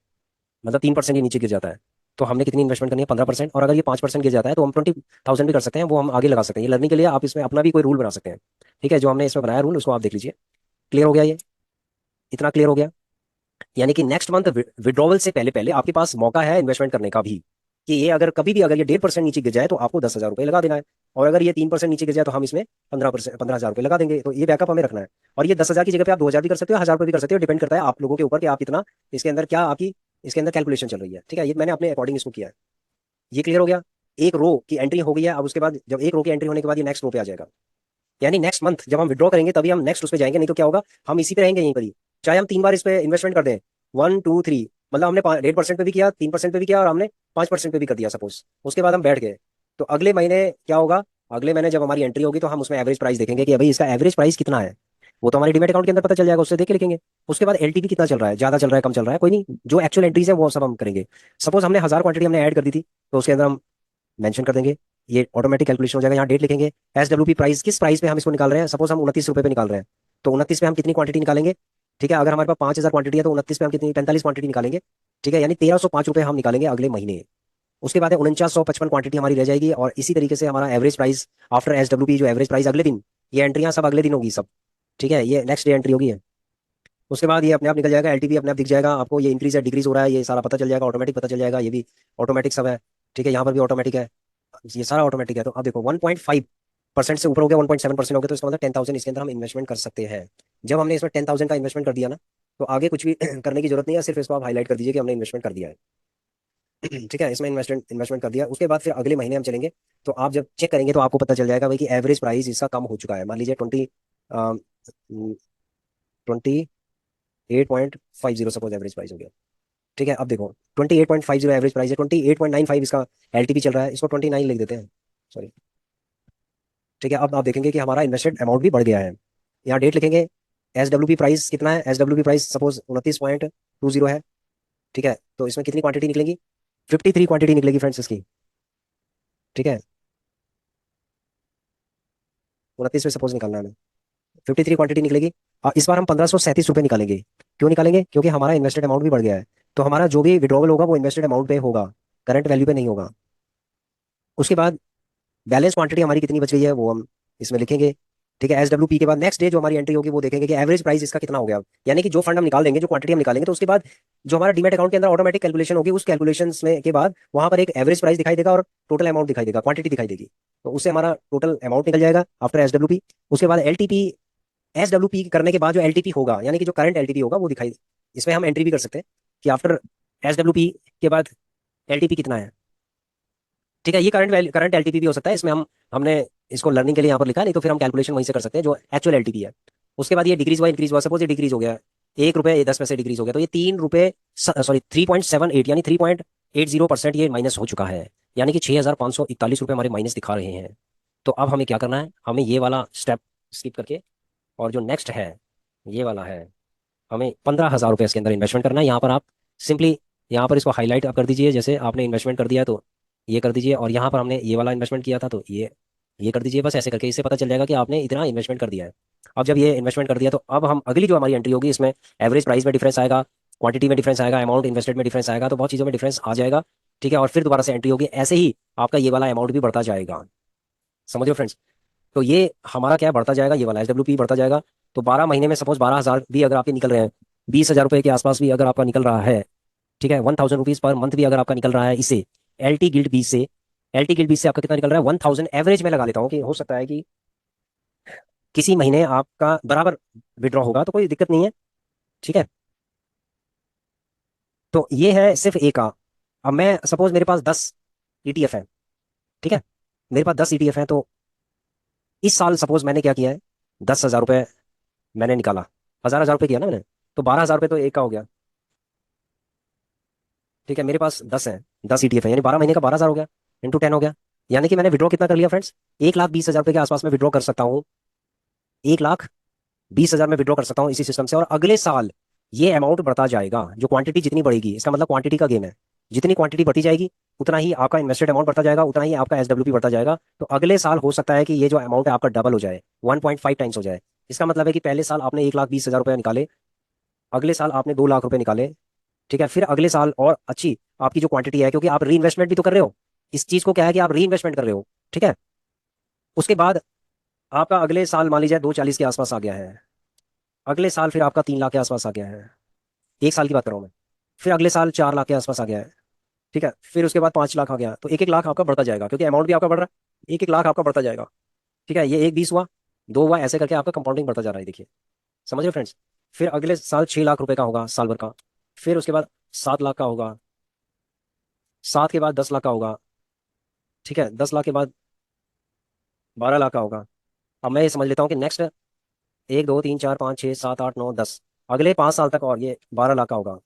मतलब 3% ये नीचे गिर जाता है, तो हमने कितनी इन्वेस्टमेंट करनी है, 15%। और अगर ये 5% गिर जाता है तो हम 20,000 भी कर सकते हैं, वो हम आगे लगा सकते हैं। ये लर्निंग के लिए आप इसमें अपना भी कोई रूल बना सकते हैं। ठीक है, जो हमने इसमें बनाया रूल उसको आप देख लीजिए। क्लियर हो गया ये? इतना क्लियर हो गया? यानी कि नेक्स्ट मंथ विड्रॉवल से पहले पहले आपके पास मौका है इन्वेस्टमेंट करने का भी, कि ये अगर कभी भी अगर ये 1.5% नीचे गिर जाए तो आपको 10,000 रुपये लगा देना है। और अगर ये 3% नीचे गिर जाए तो हम इसमें 15,000 रुपये लगा देंगे। तो ये बैकअप हमें रखना है। और ये 10,000 की जगह पे आप 2,000 भी कर सकते हो, 1,000 रुपये भी कर सकते हो। डिपेंड करता है आप लोगों के ऊपर कि आप कितना इसके अंदर क्या आपकी इसके अंदर कैलकुलेशन चल रही है। ठीक है, ये मैंने अपने अकॉर्डिंग इसको किया है। ये क्लियर हो गया? एक रो की एंट्री हो गई है। अब उसके बाद जब एक रो की एंट्री होने के बाद ये नेक्स्ट रो पे आ जाएगा। यानी नेक्स्ट मंथ जब हम विड्रॉ करेंगे तभी हम नेक्स्ट उस पे जाएंगे, नहीं तो क्या होगा, हम इसी पे रहेंगे यहीं पर ही। चाहे हम 3 बार इस पे इन्वेस्टमेंट कर दें, 1 2 3, मतलब हमने 1.5% पे भी किया, 3% पे भी किया, और हमने 5% पे भी कर दिया सपोज। उसके बाद हम बैठ गए, तो अगले महीने क्या होगा, अगले महीने जब हमारी एंट्री होगी तो हम उसमें एवरेज प्राइस देखेंगे कि भाई इसका एवरेज प्राइस कितना है। वो तो हमारे डिमेट अकाउंट के अंदर पता चल जाएगा, उससे देख के लिखेंगे। उसके बाद एलटीपी कितना चल रहा है, ज्यादा चल रहा है, कम चल रहा है, कोई नहीं, जो एक्चुअल एंट्रीज है वो सब हम करेंगे। सपोज हमने 1,000 क्वांटिटी हमने ऐड कर दी थी, तो उसके अंदर हम मेंशन कर देंगे। ये ऑटोमेटिक कैलकुलेशन हो जाएगा। यहाँ डेट लिखेंगे, एसडब्ल्यूपी प्राइस, किस प्राइस पे हम इसको निकाल रहे हैं। सपोज हम 29 रुपये पे निकाल रहे हैं, तो 29 पे हम कितनी क्वांटिटी निकालेंगे। ठीक है, अगर हमारे पास 5,000 क्वांटिटी है तो 29 पे हम कितनी 45 क्वांटिटी निकालेंगे। ठीक है, यानी 1,305 रुपये हम निकालेंगे अगले महीने। उसके बाद 49,155 क्वांटिटी हमारी रह जाएगी। और इसी तरीके से हमारा एवरेज प्राइस आफ्टर एसडब्ल्यूपी, जो एवरेज प्राइस अगले दिन, ये एंट्रियां सब अगले दिन होगी सब। ठीक है, ये नेक्स्ट डे एंट्री होगी है। उसके बाद ये अपने आप निकल जाएगा, एलटीपी अपने आप दिख जाएगा आपको, ये इंक्रीज है डिक्रीज हो रहा है, ये सारा पता चल जाएगा, ऑटोमेटिक पता चल जाएगा। ये भी ऑटोमेटिक सब है। ठीक है, यहाँ पर भी ऑटोमेटिक है, ये सारा ऑटोमेटिक है। तो अब देखो 1.5% से ऊपर हो गया, 1.7% हो गया, तो इसका मतलब 10,000 इसके अंदर हम इन्वेस्टमेंट कर सकते हैं। जब हमने इसमें 10,000 का इन्वेस्टमेंट कर दिया ना, तो आगे कुछ भी करने की जरूरत नहीं है, सिर्फ इसको आप हाईलाइट कर दीजिए कि हमने इन्वेस्टमेंट कर दिया है। ठीक है, इसमें इन्वेस्टमेंट इन्वेस्टमेंट कर दिया। उसके बाद फिर अगले महीने हम चलेंगे, तो आप जब चेक करेंगे तो आपको पता चल जाएगा भाई कि एवरेज प्राइस इसका कम हो चुका है। मान लीजिए 28.50 सपोज एवरेज प्राइस हो गया। ठीक है, अब देखो 28.50 एवरेज प्राइस है, 28.95 इसका एलटीपी चल रहा है, इसको 29 लिख देते हैं, सॉरी। ठीक है, अब आप देखेंगे कि हमारा इन्वेस्टेड अमाउंट भी बढ़ गया है। यहाँ डेट लिखेंगे, एसडब्ल्यूपी प्राइस कितना है, एसडब्ल्यूपी प्राइस सपोज 29.20 है। ठीक है, तो इसमें कितनी क्वांटिटी निकलेगी, 53 क्वांटिटी निकलेगी फ्रेंड्स इसकी। ठीक है, 29 में सपोज निकालना है हमें, 53 क्वांटिटी निकलेगी। इस बार हम 1,537 रुपये निकालेंगे। क्यों निकालेंगे, क्योंकि हमारा इन्वेस्टेड अमाउंट भी बढ़ गया है। तो हमारा जो भी विड्रॉवल होगा वो इन्वेस्टेड अमाउंट पे होगा, करंट वैल्यू पे नहीं होगा। उसके बाद बैलेंस क्वांटिटी हमारी कितनी बच गई है वो हम इसमें लिखेंगे। ठीक है, एसडब्ल्यूपी के बाद नेक्स्ट डे जो हमारी एंट्री होगी वो देखेंगे कि एवरेज प्राइस इसका कितना हो गया। यानी कि जो फंड हम निकाल देंगे, जो क्वांटिटी हम निकालेंगे, तो उसके बाद जो हमारा डीमेट अकाउंट के अंदर ऑटोमेटिक कैलकुलेशन होगी, उस कैलकुलेशन में के बाद वहां पर एक एवरेज प्राइस दिखाई देगा और टोटल अमाउंट दिखाई देगा, क्वांटिटी दिखाई देगी। तो उससे हमारा टोटल अमाउंट निकल जाएगा आफ्टर एसडब्ल्यूपी। उसके बाद एलटीपी, एसडब्ल्यूपी करने के बाद जो एलटीपी होगा, यानी कि जो करंट एलटीपी होगा वो दिखाई, इसमें हम एंट्री भी कर सकते हैं कि आफ्टर एसडब्ल्यूपी के बाद एलटीपी कितना है। ठीक है, ये करंट एलटीपी भी हो सकता है, इसमें हमने इसको लर्निंग के लिए यहाँ पर लिखा है, नहीं तो फिर हम कैलकुलेशन वहीं से कर सकते हैं जो एक्चुअल एलटीपी है। उसके बाद ये डिक्रीज हुआ, इंक्रीज हुआ, सपोज ये डिक्रीज हो गया, 1 रुपये 10 पैसे डिक्रीज हो गया, तो ये 3 रुपये, सॉरी 3.78 यानी 3.80% ये माइनस हो चुका है। यानी कि 6,541 रुपये हमारे माइनस दिखा रहे हैं। तो अब हमें क्या करना है, हमें ये वाला स्टेप स्किप करके, और जो नेक्स्ट है ये वाला है, हमें 15,000 रुपये इसके अंदर इन्वेस्टमेंट करना है। यहाँ पर आप सिंपली यहाँ पर इसको हाईलाइट आप कर दीजिए, जैसे आपने इन्वेस्टमेंट कर दिया तो ये कर दीजिए, और यहाँ पर हमने ये वाला इन्वेस्टमेंट किया था तो ये कर दीजिए। बस ऐसे करके इससे पता चल जाएगा कि आपने इतना इन्वेस्टमेंट कर दिया है। अब जब ये इन्वेस्टमेंट कर दिया तो अब हम अगली जो हमारी एंट्री होगी इसमें एवरेज प्राइस में डिफरेंस आएगा, क्वांटिटी में डिफरेंस आएगा, अमाउंट इन्वेस्टेड में डिफरेंस आएगा, तो बहुत चीज़ों में डिफरेंस आ जाएगा। ठीक है, और फिर दोबारा से एंट्री होगी, ऐसे ही आपका ये वाला अमाउंट भी बढ़ता जाएगा। समझ लो फ्रेंड्स। तो ये हमारा क्या बढ़ता जाएगा, ये वाला एसडब्ल्यूपी बढ़ता जाएगा। तो 12 महीने में सपोज 12,000 भी अगर आपके निकल रहे हैं, 20,000 रुपये के आसपास भी अगर आपका निकल रहा है, ठीक है, 1,000 रुपीज पर मंथ भी अगर आपका निकल रहा है इससे, एल टी गिल्ड बीस से, एल टी गिल्ड बीस से आपका कितना निकल रहा है, 1,000 एवरेज में लगा लेता हूँ कि हो सकता है कि किसी महीने आपका बराबर विड्रॉ होगा तो कोई दिक्कत नहीं है। ठीक है, तो ये है सिर्फ ए का। अब मैं सपोज मेरे पास 10 ईटीएफ है। ठीक है, मेरे पास 10 ईटीएफ है, तो इस साल सपोज मैंने क्या किया है, 10,000 रुपये मैंने निकाला, 1,000 1,000 रुपये किया ना मैंने, तो 12,000 रुपये तो एक का हो गया। ठीक है, मेरे पास 10 है, 10 ईटीएफ है, यानी 12 महीने का 12,000 हो गया, इंटू 10 हो गया। यानी कि मैंने विड्रॉ कितना कर लिया फ्रेंड्स, 1,20,000 रुपये के आसपास में विड्रॉ कर सकता हूँ। 1,20,000 में विड्रॉ कर सकता हूँ इसी सिस्टम से, और अगले साल ये अमाउंट बढ़ता जाएगा। जो क्वांटिटी जितनी बढ़ेगी, इसका मतलब क्वांटिटी का गेम है, जितनी क्वांटिटी बढ़ती जाएगी उतना ही आपका इन्वेस्टेड अमाउंट बढ़ता जाएगा, उतना ही आपका एसडब्ल्यूपी बढ़ता जाएगा। तो अगले साल हो सकता है कि ये जो अमाउंट है आपका डबल हो जाए, 1.5 टाइम्स हो जाए। इसका मतलब है कि पहले साल आपने 1,20,000 रुपये निकाले, अगले साल आपने 2 लाख रुपए निकाले। ठीक है, फिर अगले साल और अच्छी आपकी जो क्वांटिटी है, क्योंकि आप री इन्वेस्टमेंट भी तो कर रहे हो, इस चीज को क्या है कि आप री इन्वेस्टमेंट कर रहे हो। ठीक है, उसके बाद आपका अगले साल मान लीजिए 240 के आसपास आ गया है, अगले साल फिर आपका 3 लाख के आसपास आ गया है, एक साल की बात कर रहा हूँ मैं। फिर अगले साल 4 लाख के आसपास आ गया है। ठीक है, फिर उसके बाद 5 लाख आ गया, तो एक एक लाख आपका बढ़ता जाएगा, क्योंकि अमाउंट भी आपका बढ़ रहा है, एक एक लाख आपका बढ़ता जाएगा। ठीक है, ये एक 20 हुआ, 2 हुआ, ऐसे करके आपका कंपाउंडिंग बढ़ता जा रहा है, देखिए। समझ रहे फ्रेंड्स? फिर अगले साल 6 लाख रुपए का होगा साल भर का, फिर उसके बाद 7 लाख का होगा, 7 के बाद 10 लाख का होगा। ठीक है, 10 लाख के बाद 12 लाख का होगा। अब मैं ये समझ लेता हूँ कि नेक्स्ट 1 2 3 4 5 6 7 8 9 10, अगले 5 साल तक और ये 12 लाख का होगा।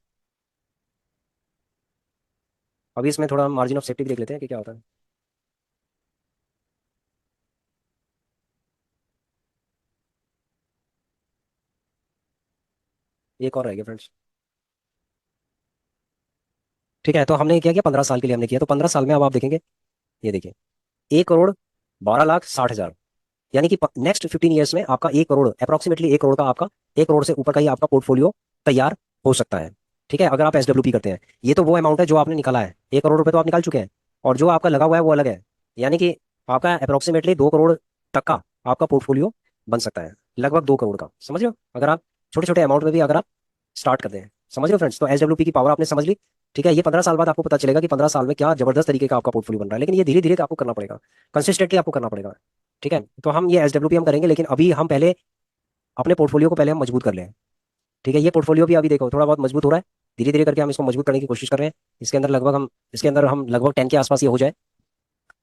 अभी इसमें थोड़ा मार्जिन ऑफ सेफ्टी भी देख लेते हैं कि क्या होता है। एक और रह गया फ्रेंड्स। ठीक है, तो हमने क्या किया, 15 साल के लिए हमने किया, तो 15 साल में अब आप देखेंगे, ये देखिए, 1 करोड़ 12 लाख 60 हजार, यानी कि नेक्स्ट 15 ईयर्स में आपका 1 करोड़, अप्रोक्सीमेटली 1 करोड़ का आपका, 1 करोड़ से ऊपर का ही आपका पोर्टफोलियो तैयार हो सकता है। ठीक है, अगर आप एसडब्ल्यूपी करते हैं। ये तो वो अमाउंट है जो आपने निकाला है, 1 करोड़ रुपए तो आप निकाल चुके हैं, और जो आपका लगा हुआ है वो अलग है। यानी कि आपका अप्रोक्सीमेटली 2 करोड़ तक का आपका पोर्टफोलियो बन सकता है, लगभग 2 करोड़ का, समझ रहे हो? अगर आप छोटे छोटे अमाउंट में भी अगर आप स्टार्ट करते हैं, समझ रहे हो फ्रेंड्स? तो एसडब्ल्यूपी की पावर आपने समझ ली। ठीक है, ये 15 साल बाद आपको पता चलेगा कि 15 साल में क्या जबरदस्त तरीके का आपका पोर्टफोलियो बन रहा है, लेकिन ये धीरे धीरे आपको करना पड़ेगा, कंसिस्टेंटली आपको करना पड़ेगा। ठीक है, तो हम ये एसडब्ल्यूपी हम करेंगे, लेकिन अभी हम पहले अपने पोर्टफोलियो को पहले हम मजबूत कर लें। ठीक है, ये पोर्टफोलियो भी अभी देखो थोड़ा बहुत मजबूत हो रहा है, धीरे धीरे करके हम इसको मजबूत करने की कोशिश कर रहे हैं। इसके अंदर हम लगभग 10 के आसपास ये हो जाए।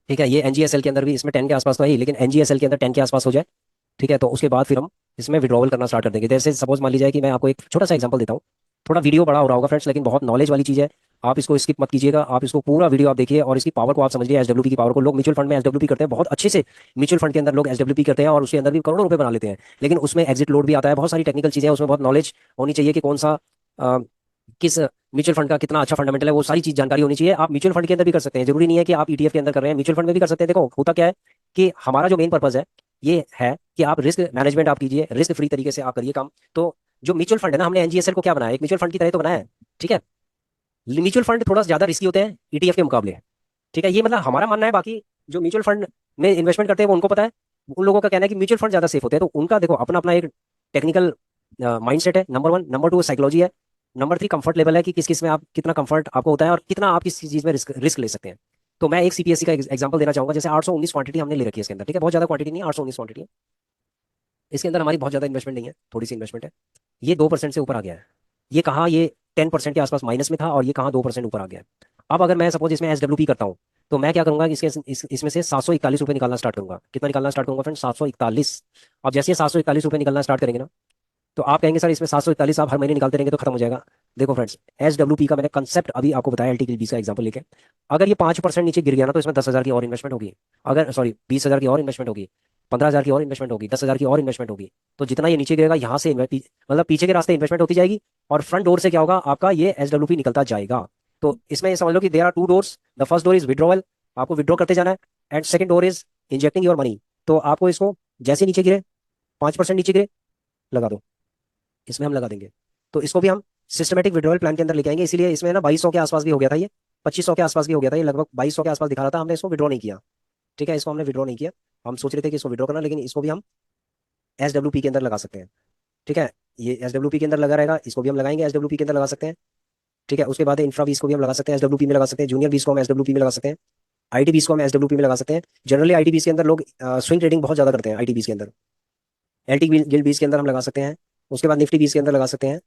ठीक है, ये एनजीएसएल के अंदर भी इसमें 10 के आसपास तो है ही, लेकिन एनजीएसएल के अंदर 10 के आसपास हो जाए। ठीक है, तो उसके बाद फिर हम इसमें विड्रॉवल करना स्टार्ट कर देंगे। जैसे सपोज मान लीजिए कि मैं आपको एक छोटा सा एग्जांपल देता हूँ, थोड़ा वीडियो बड़ा हो रहा होगा फ्रेंड्स, लेकिन बहुत नॉलेज वाली चीज़ है। आप इसको स्किप मत कीजिएगा, आप इसको पूरा वीडियो आप देखिए और इसकी पावर को आप समझिए, एसडब्ल्यूपी की पावर को। लोग म्यूचुअल फंड में एसडब्ल्यूपी करते हैं बहुत अच्छे से, म्यूचुअल फंड के अंदर लोग एसडब्ल्यूपी करते हैं और उसके अंदर भी करोड़ों रुपए बना लेते हैं, लेकिन उसमें एग्जिट लोड भी आता है, बहुत सारी टेक्निकल चीज़ें हैं, उसमें बहुत नॉलेज होनी चाहिए कि कौन सा किस म्यूचुअल फंड का कितना अच्छा फंडामेंटल है, वो सारी चीज जानकारी होनी चाहिए। आप म्यूचुअल फंड के अंदर भी कर सकते हैं, जरूरी नहीं है कि आप ईटीएफ के अंदर कर रहे हैं, म्यूचुअल फंड में भी कर सकते हैं। देखो होता क्या है कि हमारा जो मेन पर्पज है ये है कि आप रिस्क मैनेजमेंट आप कीजिए, रिस्क फ्री तरीके से आप करिए काम। तो जो म्यूचुअल फंड है ना, हमने एनजीएसएल को क्या बनाया, एक म्यूचुअल फंड की तरह तो बनाया है। ठीक है, म्यूचुअल फंड थोड़ा ज्यादा रिस्की होते हैं ईटीएफ के मुकाबले। ठीक है, ये मतलब हमारा मानना है, बाकी जो म्यूचुअल फंड में इन्वेस्टमेंट करते हैं वो उनको पता है। उन लोगों का कहना है कि म्यूचुअल फंड ज्यादा सेफ होते हैं, तो उनका देखो अपना अपना एक टेक्निकल माइंडसेट है, नंबर 1। नंबर 2 साइकोलॉजी है। नंबर 3 कंफर्ट लेवल है कि किस किस में आप कितना कंफर्ट आपको होता है और कितना आप किस चीज में रिस्क रिस्क ले सकते हैं। तो मैं एक सीपीएससी का एग्जांपल देना चाहूंगा, जैसे 819 क्वांटिटी हमने ले रखी है इसके अंदर। ठीक है, बहुत ज्यादा क्वांटिटी नहीं है, 819 क्वांटिटी है। इसके अंदर हमारी बहुत ज्यादा इन्वेस्टमेंट नहीं है, थोड़ी सी इन्वेस्टमेंट है। ये 2% से ऊपर आ गया है। ये कहाँ, ये 10% के आसपास माइनस में था और ये कहाँ 2% ऊपर आ गया है। अब अगर मैं सपोज इसमें एसडब्ल्यूपी करता हूँ, तो मैं क्या करूंगा कि इसमें से 741 रुपये निकालना स्टार्ट करूंगा। कितना निकालना स्टार्ट करूंगा फ्रेंड? 741। अब जैसे ये 741 रुपये निकलना स्टार्ट करेंगे ना, तो आप कहेंगे सर इसमें 741 आप हर महीने निकालते रहेंगे तो खत्म हो जाएगा। देखो फ्रेंड्स, एसडब्ल्यूपी का मैंने कंसेप्ट अभी आपको बताया, एलटी का एग्जांपल लेके। अगर ये 5% नीचे गिर गया ना, तो इसमें 10,000 की और इन्वेस्टमेंट होगी। अगर सॉरी 20,000 की और इन्वेस्टमेंट होगी, 15,000 की और इन्वेस्टमेंट होगी, 10,000 की और इन्वेस्टमेंट होगी। तो जितना ये नीचे गिरेगा यहाँ से मतलब पीछे के रास्ते इन्वेस्टमेंट होती जाएगी, और फ्रंट डोर से क्या होगा आपका, ये एसडब्ल्यूपी निकलता जाएगा। तो इसमें ये समझ लो कि there are two doors. The first door is withdrawal, आपको विड्रॉ करते जाना है। And second door is injecting your money. तो आपको इसको जैसे नीचे गिरे, 5% नीचे गिरे, लगा दो, इसमें हम लगा देंगे। तो इसको भी हम सिस्टमेटिक विड्रॉवल प्लान के अंदर लेके आएंगे। इसीलिए इसमें ना 2200 के आसपास भी हो गया था ये, 2500 के आसपास भी हो गया था ये, लगभग 2200 के आसपास दिखा रहा था, हमने इसको विड्रॉ नहीं किया। ठीक है, इसको हमने विड्रॉ नहीं किया। हम सोच रहे थे कि इसको विड्रॉ करना, लेकिन इसको भी हम एसडब्ल्यूपी के अंदर लगा सकते हैं। ठीक है, ये एसडब्ल्यूपी के अंदर लगा रहेगा, इसको भी हम लगाएंगे, एसडब्ल्यूपी के अंदर लगा सकते हैं। ठीक है, उसके बाद इंफ्रा बीस को भी हम लगा सकते हैं, एसडब्ल्यूपी में लगा सकते हैं। जूनियर बीस को हम एसडब्ल्यूपी में लगा सकते हैं। आईटी बीस को हम एसडब्ल्यूपी में लगा सकते हैं। जनरली आईटी बीस के अंदर लोग स्विंग ट्रेडिंग बहुत ज्यादा करते हैं, आईटी बीस के अंदर। एलटी गिल्ड बीस के अंदर हम लगा सकते हैं। उसके बाद निफ्टी बीस के अंदर लगा सकते हैं।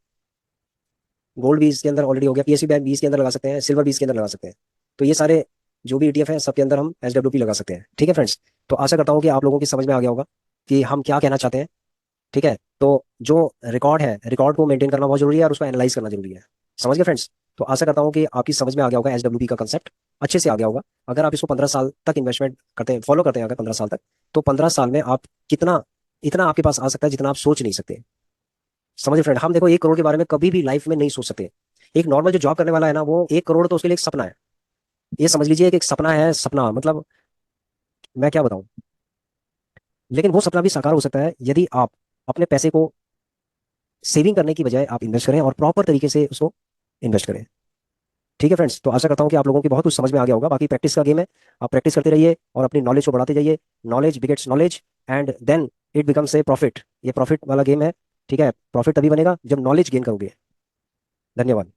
गोल्ड भी इसके अंदर ऑलरेडी हो गया, पीएसयू बैंक भी इसके अंदर लगा सकते हैं, सिल्वर भी इसके अंदर लगा सकते हैं। तो ये सारे जो भी ईटीएफ है सबके अंदर हम एसडब्ल्यूपी लगा सकते हैं। ठीक है फ्रेंड्स, तो आशा करता हूँ कि आप लोगों की समझ में आ गया होगा कि हम क्या कहना चाहते हैं। ठीक है, तो जो रिकॉर्ड है, रिकॉर्ड को मेंटेन करना बहुत जरूरी है और उसको एनालाइज करना जरूरी है। समझ गए फ्रेंड्स? तो आशा करता हूँ कि आपकी समझ में आ गया होगा, एसडब्ल्यूपी का कंसेप्ट अच्छे से आ गया होगा। अगर आप इसको 15 साल तक इन्वेस्टमेंट करते हैं, फॉलो करते हैं अगर 15 साल तक, तो 15 साल में आप कितना, इतना आपके पास आ सकता है जितना आप सोच नहीं सकते। समझे फ्रेंड? हम देखो 1 करोड़ के बारे में कभी भी लाइफ में नहीं सोच सकते। एक नॉर्मल जो जॉब करने वाला है ना, वो 1 करोड़ तो उसके लिए एक सपना है। ये समझ लीजिए एक सपना है, सपना मतलब मैं क्या बताऊं। लेकिन वो सपना भी साकार हो सकता है यदि आप अपने पैसे को सेविंग करने की बजाय आप इन्वेस्ट करें और प्रॉपर तरीके से उसको इन्वेस्ट करें। ठीक है फ्रेंड्स, तो आशा करता हूँ कि आप लोगों की बहुत कुछ समझ में आ गया होगा। बाकी प्रैक्टिस का गेम है, आप प्रैक्टिस करते रहिए और अपनी नॉलेज को बढ़ाते जाइए। Knowledge begets knowledge and then it becomes a profit. ये प्रॉफिट वाला गेम है। ठीक है, प्रॉफिट तभी बनेगा जब नॉलेज गेन करोगे। धन्यवाद।